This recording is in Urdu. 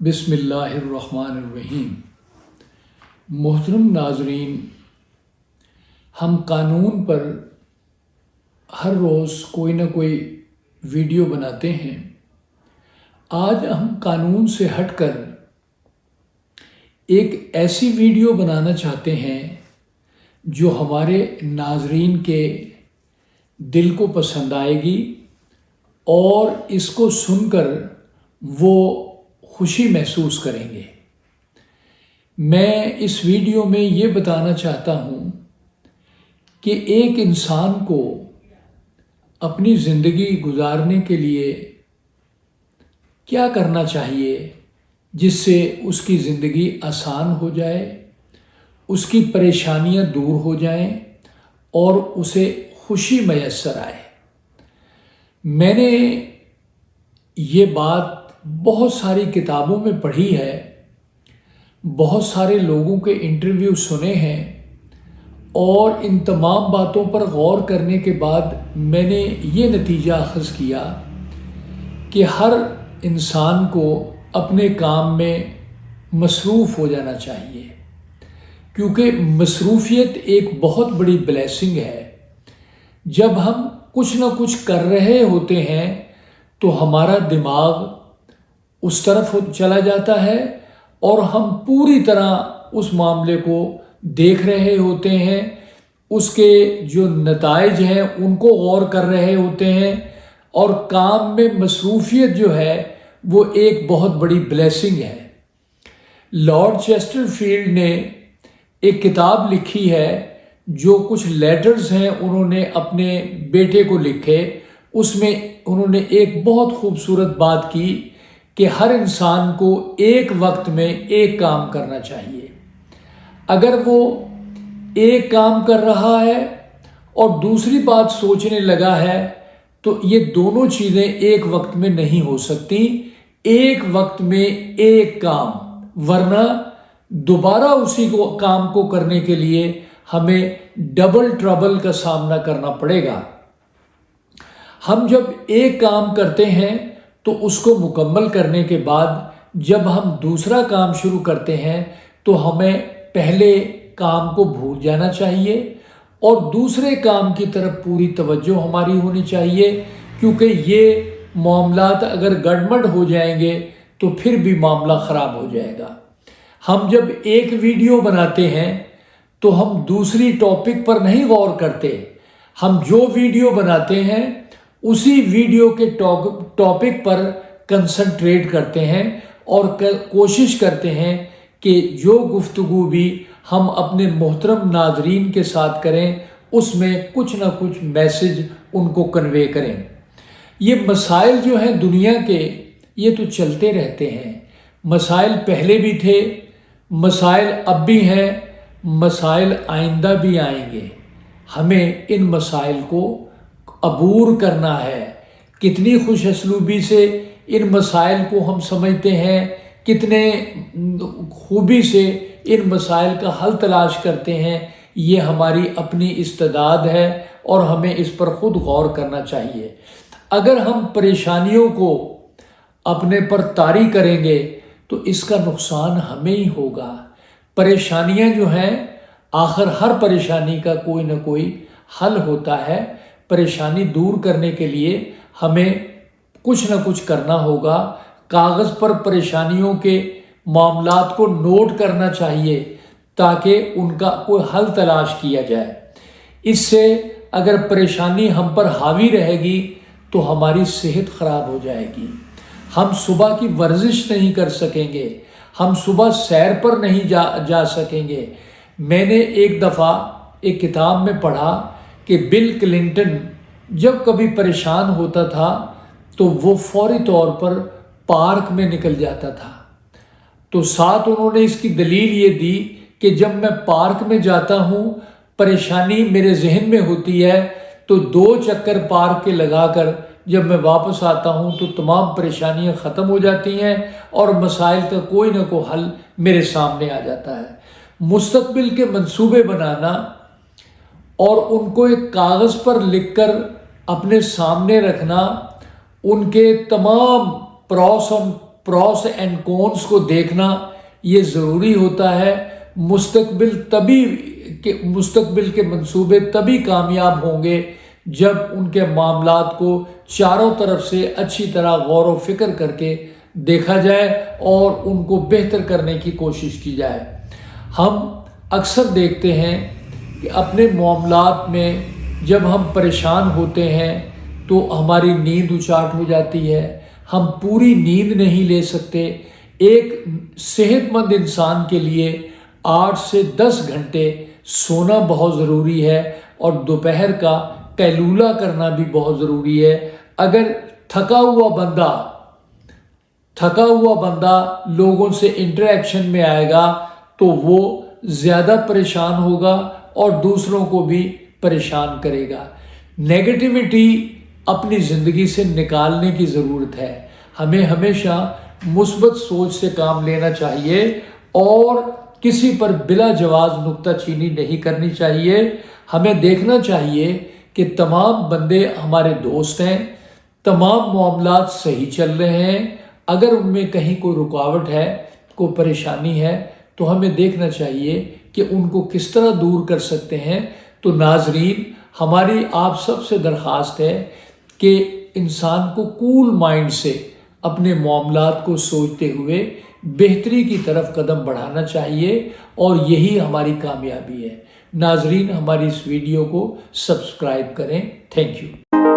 بسم اللہ الرحمن الرحیم۔ محترم ناظرین، ہم قانون پر ہر روز کوئی نہ کوئی ویڈیو بناتے ہیں۔ آج ہم قانون سے ہٹ کر ایک ایسی ویڈیو بنانا چاہتے ہیں جو ہمارے ناظرین کے دل کو پسند آئے گی اور اس کو سن کر وہ خوشی محسوس کریں گے۔ میں اس ویڈیو میں یہ بتانا چاہتا ہوں کہ ایک انسان کو اپنی زندگی گزارنے کے لیے کیا کرنا چاہیے جس سے اس کی زندگی آسان ہو جائے، اس کی پریشانیاں دور ہو جائیں اور اسے خوشی میسر آئے۔ میں نے یہ بات بہت ساری کتابوں میں پڑھی ہے، بہت سارے لوگوں کے انٹرویو سنے ہیں، اور ان تمام باتوں پر غور کرنے کے بعد میں نے یہ نتیجہ اخذ کیا کہ ہر انسان کو اپنے کام میں مصروف ہو جانا چاہیے، کیونکہ مصروفیت ایک بہت بڑی بلیسنگ ہے۔ جب ہم کچھ نہ کچھ کر رہے ہوتے ہیں تو ہمارا دماغ اس طرف چلا جاتا ہے اور ہم پوری طرح اس معاملے کو دیکھ رہے ہوتے ہیں، اس کے جو نتائج ہیں ان کو غور کر رہے ہوتے ہیں، اور کام میں مصروفیت جو ہے وہ ایک بہت بڑی بلیسنگ ہے۔ لارڈ چیسٹر فیلڈ نے ایک کتاب لکھی ہے جو کچھ لیٹرز ہیں انہوں نے اپنے بیٹے کو لکھے۔ اس میں انہوں نے ایک بہت خوبصورت بات کی کہ ہر انسان کو ایک وقت میں ایک کام کرنا چاہیے۔ اگر وہ ایک کام کر رہا ہے اور دوسری بات سوچنے لگا ہے تو یہ دونوں چیزیں ایک وقت میں نہیں ہو سکتی۔ ایک وقت میں ایک کام، ورنہ دوبارہ اسی کام کو کرنے کے لیے ہمیں ڈبل ٹربل کا سامنا کرنا پڑے گا۔ ہم جب ایک کام کرتے ہیں تو اس کو مکمل کرنے کے بعد جب ہم دوسرا کام شروع کرتے ہیں تو ہمیں پہلے کام کو بھول جانا چاہیے اور دوسرے کام کی طرف پوری توجہ ہماری ہونی چاہیے، کیونکہ یہ معاملات اگر گڑبڑ ہو جائیں گے تو پھر بھی معاملہ خراب ہو جائے گا۔ ہم جب ایک ویڈیو بناتے ہیں تو ہم دوسری ٹاپک پر نہیں غور کرتے، ہم جو ویڈیو بناتے ہیں اسی ویڈیو کے ٹاپک پر کنسنٹریٹ کرتے ہیں اور کوشش کرتے ہیں کہ جو گفتگو بھی ہم اپنے محترم ناظرین کے ساتھ کریں اس میں کچھ نہ کچھ میسج ان کو کنوے کریں۔ یہ مسائل جو ہیں دنیا کے، یہ تو چلتے رہتے ہیں۔ مسائل پہلے بھی تھے، مسائل اب بھی ہیں، مسائل آئندہ بھی آئیں گے۔ ہمیں ان مسائل کو عبور کرنا ہے۔ کتنی خوش اسلوبی سے ان مسائل کو ہم سمجھتے ہیں، کتنے خوبی سے ان مسائل کا حل تلاش کرتے ہیں، یہ ہماری اپنی استعداد ہے اور ہمیں اس پر خود غور کرنا چاہیے۔ اگر ہم پریشانیوں کو اپنے پر طاری کریں گے تو اس کا نقصان ہمیں ہی ہوگا۔ پریشانیاں جو ہیں، آخر ہر پریشانی کا کوئی نہ کوئی حل ہوتا ہے۔ پریشانی دور کرنے کے لیے ہمیں کچھ نہ کچھ کرنا ہوگا۔ کاغذ پر پریشانیوں کے معاملات کو نوٹ کرنا چاہیے تاکہ ان کا کوئی حل تلاش کیا جائے۔ اس سے اگر پریشانی ہم پر حاوی رہے گی تو ہماری صحت خراب ہو جائے گی، ہم صبح کی ورزش نہیں کر سکیں گے، ہم صبح سیر پر نہیں جا سکیں گے۔ میں نے ایک دفعہ ایک کتاب میں پڑھا کہ بل کلنٹن جب کبھی پریشان ہوتا تھا تو وہ فوری طور پر پارک میں نکل جاتا تھا، تو ساتھ انہوں نے اس کی دلیل یہ دی کہ جب میں پارک میں جاتا ہوں، پریشانی میرے ذہن میں ہوتی ہے تو 2 چکر پارک کے لگا کر جب میں واپس آتا ہوں تو تمام پریشانیاں ختم ہو جاتی ہیں اور مسائل کا کوئی نہ کوئی حل میرے سامنے آ جاتا ہے۔ مستقبل کے منصوبے بنانا اور ان کو ایک کاغذ پر لکھ کر اپنے سامنے رکھنا، ان کے تمام پروس اینڈ کونس کو دیکھنا یہ ضروری ہوتا ہے۔ مستقبل کے منصوبے تبھی کامیاب ہوں گے جب ان کے معاملات کو چاروں طرف سے اچھی طرح غور و فکر کر کے دیکھا جائے اور ان کو بہتر کرنے کی کوشش کی جائے۔ ہم اکثر دیکھتے ہیں کہ اپنے معاملات میں جب ہم پریشان ہوتے ہیں تو ہماری نیند اچاٹ ہو جاتی ہے، ہم پوری نیند نہیں لے سکتے۔ ایک صحت مند انسان کے لیے 8 سے 10 گھنٹے سونا بہت ضروری ہے اور دوپہر کا قیلولہ کرنا بھی بہت ضروری ہے۔ اگر تھکا ہوا بندہ لوگوں سے انٹریکشن میں آئے گا تو وہ زیادہ پریشان ہوگا اور دوسروں کو بھی پریشان کرے گا۔ نیگیٹیوٹی اپنی زندگی سے نکالنے کی ضرورت ہے۔ ہمیں ہمیشہ مثبت سوچ سے کام لینا چاہیے اور کسی پر بلا جواز نکتہ چینی نہیں کرنی چاہیے۔ ہمیں دیکھنا چاہیے کہ تمام بندے ہمارے دوست ہیں، تمام معاملات صحیح چل رہے ہیں۔ اگر ان میں کہیں کوئی رکاوٹ ہے، کوئی پریشانی ہے تو ہمیں دیکھنا چاہیے کہ ان کو کس طرح دور کر سکتے ہیں۔ تو ناظرین، ہماری آپ سب سے درخواست ہے کہ انسان کو کول مائنڈ سے اپنے معاملات کو سوچتے ہوئے بہتری کی طرف قدم بڑھانا چاہیے اور یہی ہماری کامیابی ہے۔ ناظرین، ہماری اس ویڈیو کو سبسکرائب کریں۔ Thank you.